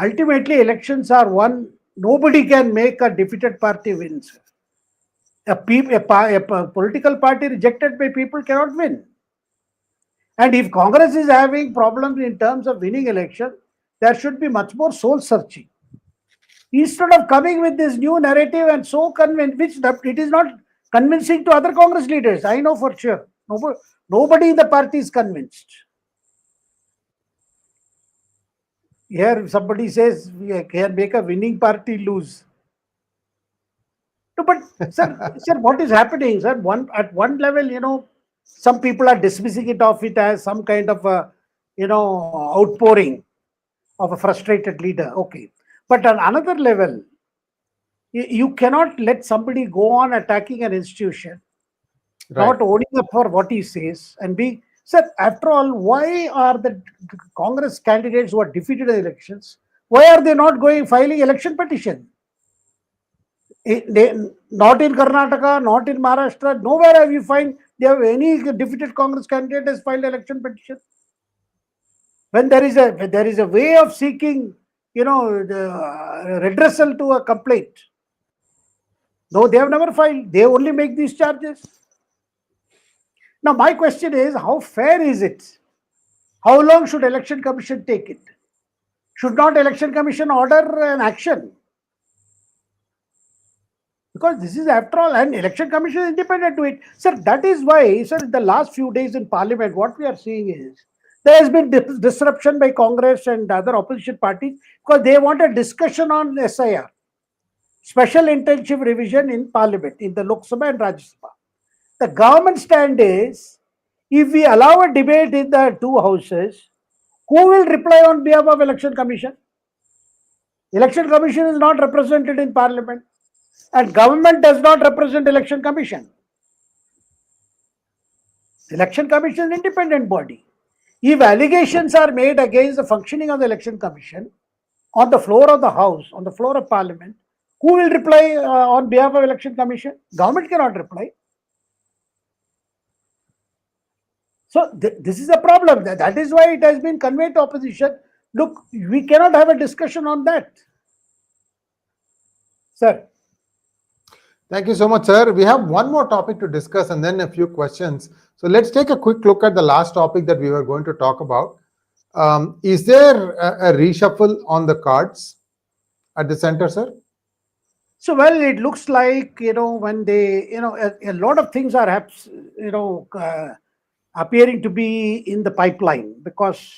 ultimately elections are won. Nobody can make a defeated party win. A political party rejected by people cannot win. And if Congress is having problems in terms of winning election, there should be much more soul searching. Instead of coming with this new narrative and so convinced, which it is not convincing to other Congress leaders, I know for sure. Nobody in the party is convinced. Here somebody says we can make a winning party lose. No, but sir, what is happening, sir? At one level, some people are dismissing it as some kind of a, outpouring of a frustrated leader. Okay. But on another level, you cannot let somebody go on attacking an institution, not owning up for what he says, and be, sir, after all, why are the Congress candidates who are defeated in the elections, why are they not filing election petition? Not in Karnataka, not in Maharashtra, nowhere have you find they have any defeated Congress candidate has filed election petition. When there is a way of seeking, the redressal to a complaint. No, they have never filed. They only make these charges. Now, my question is, how fair is it? How long should election commission take it? Should not election commission order an action? Because this is, after all, an election commission is independent to it. Sir, that is why, sir, the last few days in parliament, what we are seeing is, there has been disruption by Congress and other opposition parties because they want a discussion on SIR, special intensive revision in parliament, in the Lok Sabha and Rajya Sabha. The government stand is, if we allow a debate in the two houses, who will reply on behalf of election commission? Election commission is not represented in parliament, and government does not represent election commission. Election commission is an independent body. If allegations are made against the functioning of the election commission on the floor of the house, on the floor of parliament, who will reply on behalf of election commission? Government cannot reply. So this is a problem. That is why it has been conveyed to opposition. Look, we cannot have a discussion on that. Sir. Thank you so much, sir. We have one more topic to discuss and then a few questions. So let's take a quick look at the last topic that we were going to talk about. Is there a reshuffle on the cards at the center, sir? So, well, it looks like, when they, a lot of things are, appearing to be in the pipeline, because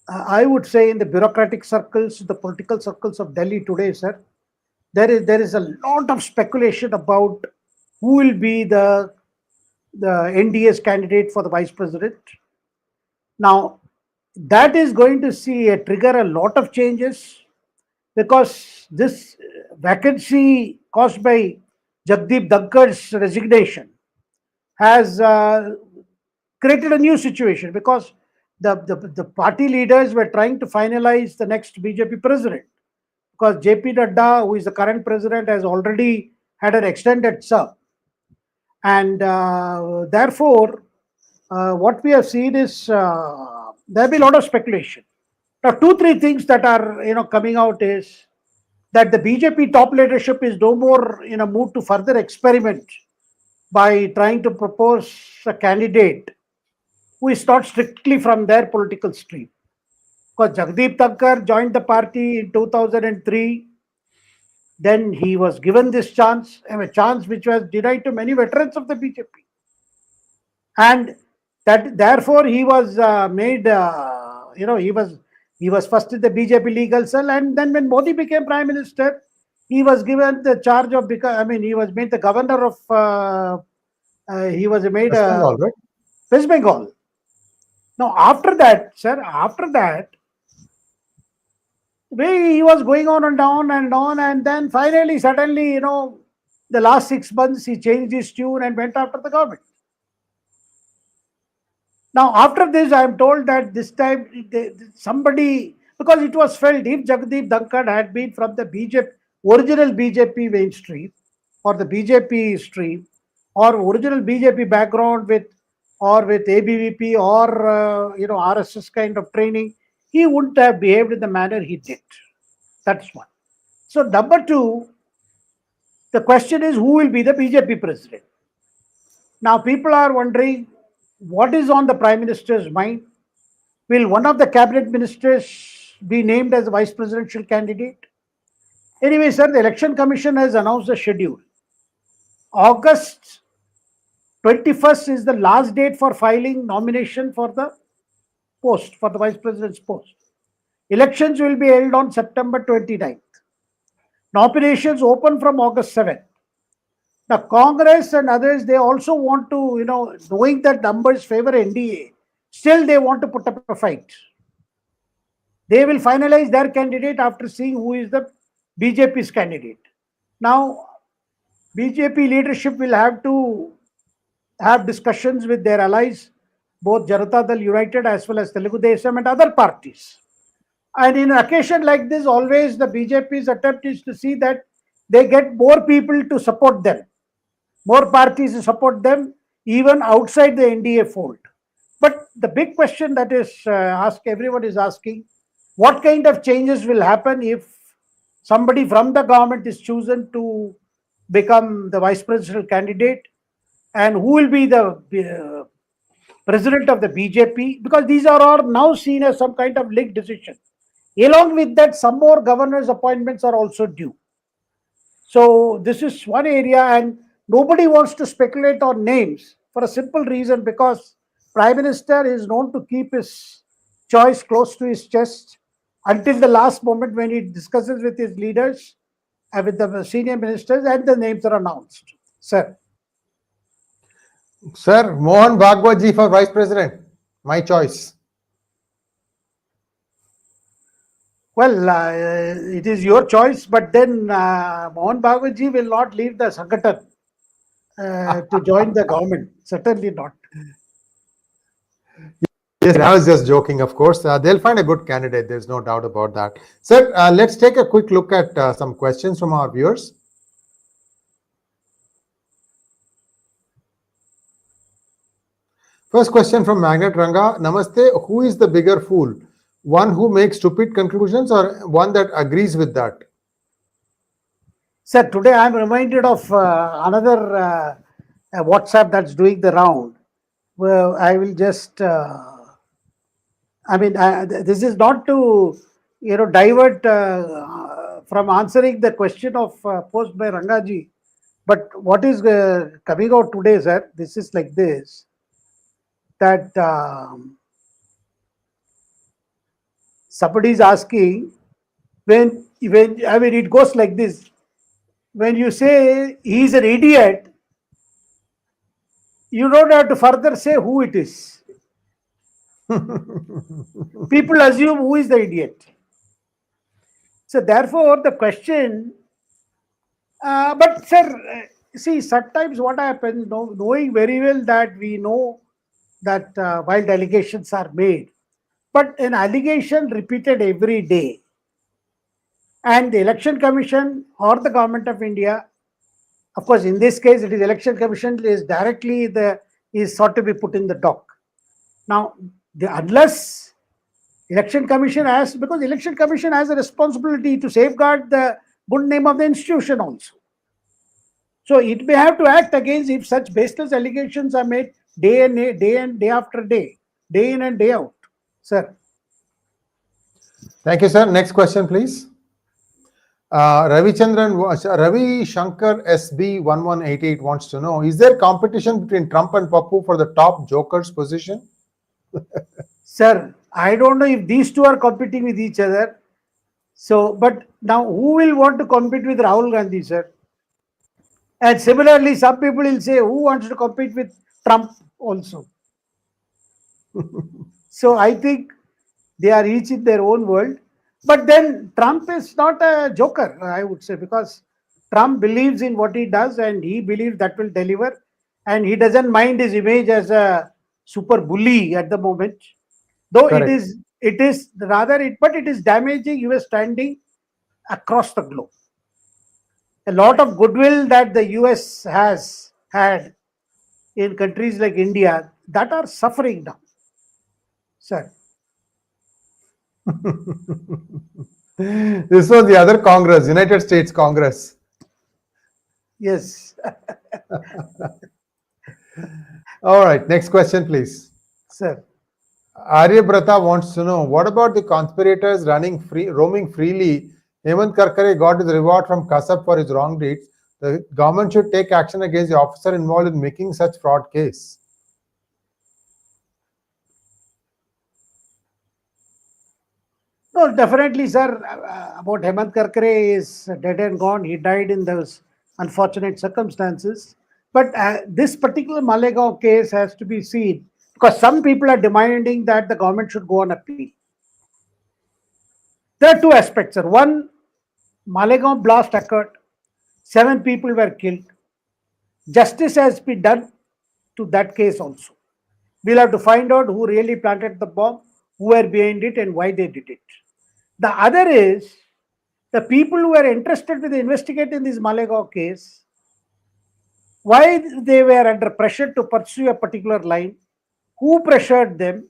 I would say in the bureaucratic circles, the political circles of Delhi today, sir, there is a lot of speculation about who will be the NDA's candidate for the vice president. Now, that is going to trigger a lot of changes, because this vacancy caused by 𝗥𝗘𝗙𝗥𝗡𝗅's resignation has created a new situation, because the party leaders were trying to finalize the next BJP president, because J.P. Nadda, who is the current president, has already had an extended term. And therefore, what we have seen is there will be a lot of speculation. Now, 2-3 things that are coming out is that the BJP top leadership is no more in a mood to further experiment by trying to propose a candidate who is not strictly from their political stream. Because 𝗥𝗘𝗙𝗥𝗡𝗥𝗡 joined the party in 2003. Then he was given this chance, a chance which was denied to many veterans of the BJP. And that therefore he was made, he was first in the BJP legal cell, and then when Modi became prime minister, he was given the charge of, he was made the governor of, he was made West Bengal, right? West Bengal. Now, after that, sir, he was going on and on, and then finally, suddenly, the last 6 months, he changed his tune and went after the government. Now, after this, I am told that this time somebody, because it was felt if 𝗥𝗘𝗙𝗥𝗡𝗥 had been from the original BJP mainstream, or the BJP stream, or original BJP background with ABVP or RSS kind of training, he wouldn't have behaved in the manner he did. That's one. So, number 2, the question is, who will be the BJP president? Now, people are wondering, what is on the Prime Minister's mind? Will one of the cabinet ministers be named as a vice presidential candidate? Anyway, sir, the Election Commission has announced the schedule. August 21st is the last date for filing nomination for the post, for the vice president's post. Elections will be held on September 29th. Nominations open from August 7th. The Congress and others, they also want to, knowing that numbers favor NDA, still they want to put up a fight. They will finalize their candidate after seeing who is the BJP's candidate. Now, BJP leadership will have to have discussions with their allies, both Janata Dal United as well as Telugu Desam and other parties. And in an occasion like this, always the BJP's attempt is to see that they get more people to support them, more parties to support them, even outside the NDA fold. But the big question that is everyone is asking, what kind of changes will happen if somebody from the government is chosen to become the vice presidential candidate, and who will be the president of the BJP? Because these are all now seen as some kind of league decision. Along with that, some more governors' appointments are also due. So this is one area, and nobody wants to speculate on names for a simple reason, because Prime Minister is known to keep his choice close to his chest until the last moment when he discusses with his leaders and with the senior ministers, and the names are announced. Sir. Sir, Mohan Bhagwat ji for vice president. My choice. Well, it is your choice, but then Mohan Bhagwat ji will not leave the Sangathan to join the government. Certainly not. Yes, I was just joking, of course. They'll find a good candidate. There's no doubt about that. Sir, let's take a quick look at some questions from our viewers. First question from Magnet Ranga. Namaste. Who is the bigger fool? One who makes stupid conclusions or one that agrees with that? Sir, today I am reminded of another WhatsApp that's doing the round. Well, I will just, this is not to, divert from answering the question of posed by Rangaji. But what is coming out today, sir, this is like this, that somebody is asking, it goes like this. When you say he is an idiot, you don't have to further say who it is. People assume who is the idiot. So therefore, the question, but sir, see, sometimes what happens, knowing very well that we know that while allegations are made, but an allegation repeated every day, and the Election Commission or the Government of India, of course, in this case, it is Election Commission is directly is sought to be put in the dock. Now, unless Election Commission has, because Election Commission has a responsibility to safeguard the good name of the institution also. So it may have to act against if such baseless allegations are made day after day, day in and day out. Sir. Thank you, sir. Next question, please. Ravi Shankar SB 1188 wants to know, is there competition between Trump and Pappu for the top joker's position? Sir, I don't know if these two are competing with each other. So, but now who will want to compete with Rahul Gandhi, sir? And similarly, some people will say, who wants to compete with Trump also? So I think they are each in their own world. But then Trump is not a joker, I would say, because Trump believes in what he does and he believes that will deliver. And he doesn't mind his image as a super bully at the moment. Though Correct. it is damaging US standing across the globe. A lot of goodwill that the US has had in countries like India that are suffering now. Sir. This was the other Congress, United States Congress. Yes. All right, next question, please. Sir. Aryabrata wants to know, what about the conspirators roaming freely? 𝗜𝗏𝗃𝗃 got his reward from Kasab for his wrong deeds. The government should take action against the officer involved in making such fraud case. No, definitely, sir. About 𝗜𝗏𝗃𝗃 is dead and gone. He died in those unfortunate circumstances. But this particular Malegaon case has to be seen because some people are demanding that the government should go on appeal. There are two aspects, sir. One, Malegaon blast occurred. 7 people were killed. Justice has been done to that case also. We'll have to find out who really planted the bomb, who were behind it, and why they did it. The other is the people who were interested with investigating this Malegaon case, why they were under pressure to pursue a particular line, who pressured them,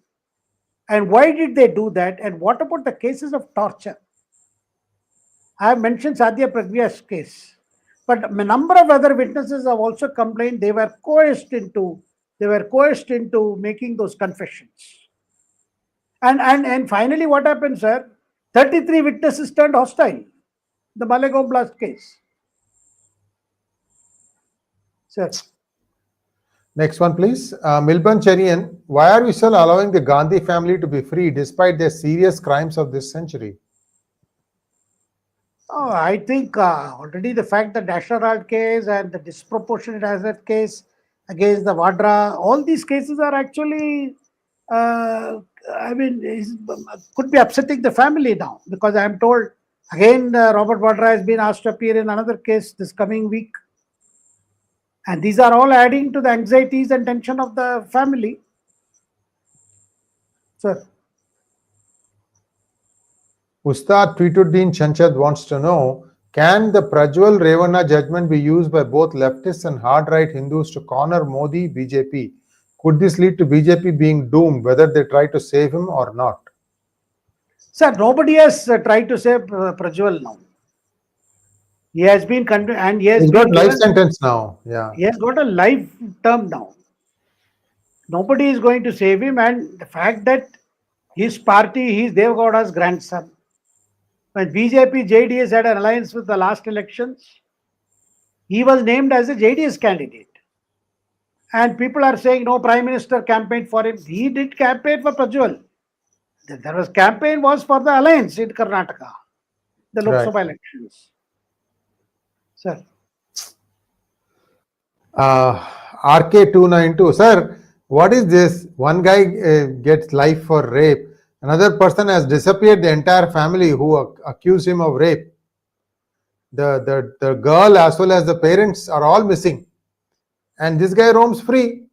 and why did they do that, and what about the cases of torture? I have mentioned Sadhvi Pragya's case, but a number of other witnesses have also complained they were coerced into making those confessions. And finally, what happened, sir? 33 witnesses turned hostile. The Malegaon blast case. Sir. Next one, please. Milban Cherian, why are we still allowing the Gandhi family to be free despite their serious crimes of this century? Oh, I think already the fact that 𝗟𝗏𝗏 case and the disproportionate asset case against the Vadra, all these cases are actually, could be upsetting the family now, because I am told again Robert Vadra has been asked to appear in another case this coming week. And these are all adding to the anxieties and tension of the family. Sir. Ustad Tweetuddin Chanchad wants to know, can the Prajwal Revanna judgment be used by both leftists and hard-right Hindus to corner Modi, BJP? could this lead to BJP being doomed, whether they try to save him or not? Sir, nobody has tried to save Prajwal now. He has been and he has He's been got life given, sentence now. Yeah. he has got a life term now. Nobody is going to save him, and the fact that his party, he is 𝗟𝙗𝗏𝗏's grandson. When BJP JDS had an alliance with the last elections, he was named as a JDS candidate. And people are saying, no, Prime Minister campaigned for him. He did campaign for Prajwal. There was campaign was for the alliance in Karnataka, the Lok Right. Sabha elections. Sir. RK292, sir, what is this? One guy gets life for rape. Another person has disappeared the entire family who accuse him of rape. The girl as well as the parents are all missing. And this guy roams free.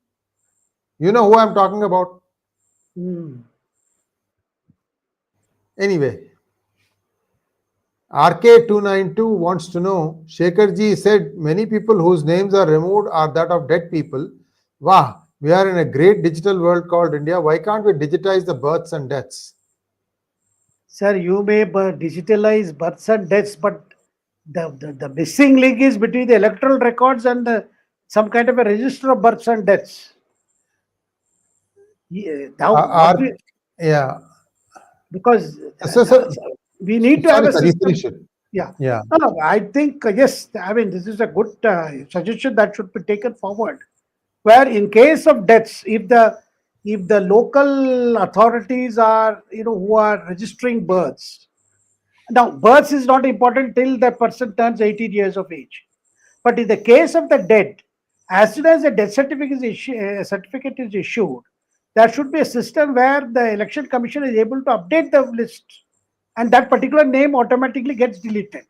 You know who I'm talking about. Anyway, RK292 wants to know, Shekharji said many people whose names are removed are that of dead people. Wow, we are in a great digital world called India. Why can't we digitize the births and deaths? Sir, you may digitalize births and deaths, but the missing link is between the electoral records and some kind of a register of births and deaths. Yeah. Because So, we need to have a system. Yeah. No, I think, yes, I mean, this is a good suggestion that should be taken forward. Where in case of deaths, if the local authorities are, who are registering births. Now, births is not important till the person turns 18 years of age. But in the case of the dead, as soon as a death certificate is issued, there should be a system where the election commission is able to update the list, and that particular name automatically gets deleted.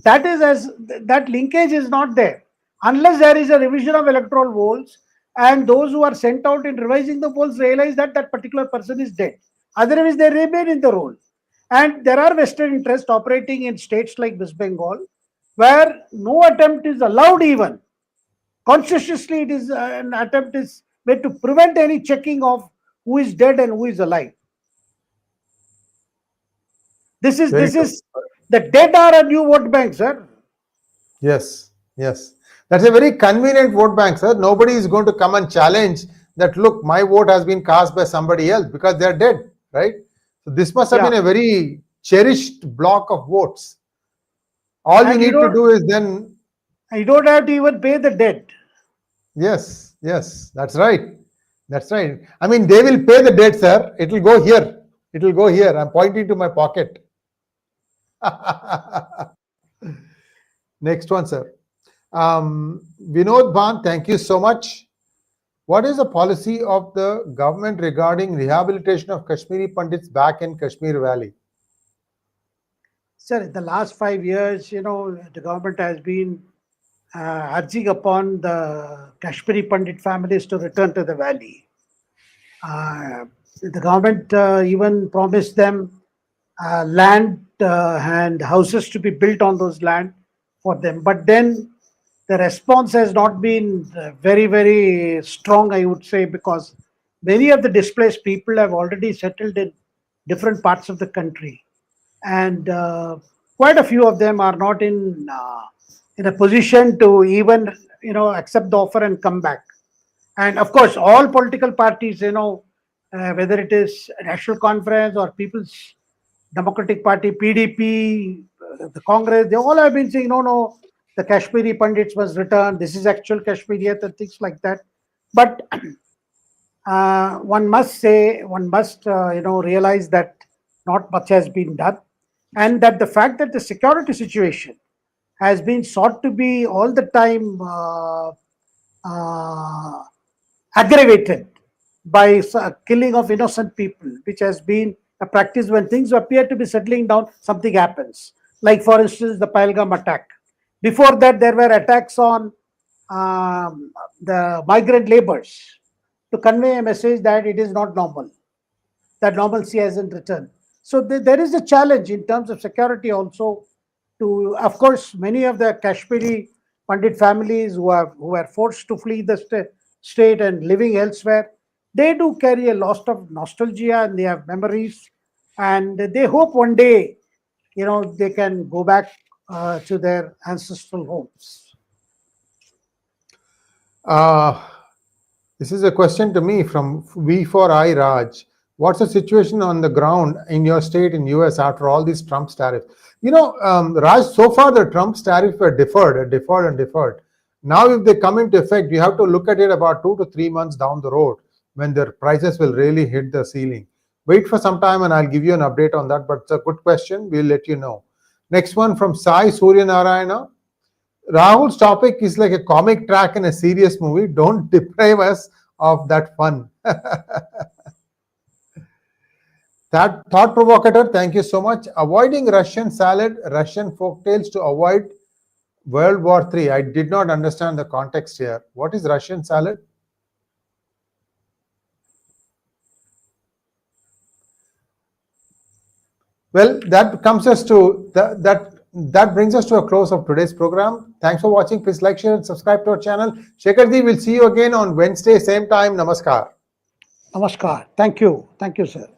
That is, as that linkage is not there unless there is a revision of electoral rolls, and those who are sent out in revising the polls realize that that particular person is dead. Otherwise, they remain in the roll. And there are vested interests operating in states like West Bengal, where no attempt is allowed even. Consciously, it is an attempt is made to prevent any checking of who is dead and who is alive. This is the dead are a new vote bank, sir. Yes. That's a very convenient vote bank, sir. Nobody is going to come and challenge that, look, my vote has been cast by somebody else because they are dead, right? So this must have been a very cherished block of votes. All you need to do is then... You don't have to even pay the debt. Yes, that's right. I mean, they will pay the debt, sir. It will go here. I'm pointing to my pocket. Next one, sir. 𝗍𝗏𝗏, thank you so much. What is the policy of the government regarding rehabilitation of Kashmiri Pandits back in Kashmir Valley? Sir, in the last 5 years, the government has been urging upon the Kashmiri Pandit families to return to the valley. The government even promised them land and houses to be built on those land for them. But then the response has not been very, very strong, I would say, because many of the displaced people have already settled in different parts of the country. And quite a few of them are not in a position to even, accept the offer and come back. And of course, all political parties, whether it is National Conference or People's Democratic Party, PDP, the Congress, they all have been saying, no, the Kashmiri Pandits must return. This is actual Kashmiriyat and things like that. But one must realize that not much has been done, and that the fact that the security situation has been sought to be all the time aggravated by killing of innocent people, which has been a practice. When things appear to be settling down, something happens. Like, for instance, the 𝗏𝗏𝗏 attack. Before that, there were attacks on the migrant laborers to convey a message that it is not normal, that normalcy hasn't returned. So there is a challenge in terms of security also. To, of course, many of the Kashmiri Pandit families who were forced to flee the state and living elsewhere, they do carry a lot of nostalgia and they have memories, and they hope one day, they can go back to their ancestral homes. This is a question to me from 𝗍𝗏𝗏 Raj. What's the situation on the ground in your state in US after all these Trump's tariffs? Raj, so far the Trump's tariffs were deferred. Now, if they come into effect, you have to look at it about 2 to 3 months down the road when their prices will really hit the ceiling. Wait for some time and I'll give you an update on that, but it's a good question. We'll let you know. Next one from Sai Suryanarayana. Rahul's topic is like a comic track in a serious movie. Don't deprive us of that fun. That thought provocateur, thank you so much. Avoiding Russian salad, Russian folktales to avoid World War III. I did not understand the context here. What is Russian salad? Well, that comes us to that brings us to a close of today's program. Thanks for watching. Please like, share, and subscribe to our channel. Shekhar-ji, will see you again on Wednesday, same time. Namaskar. Namaskar. Thank you. Thank you, sir.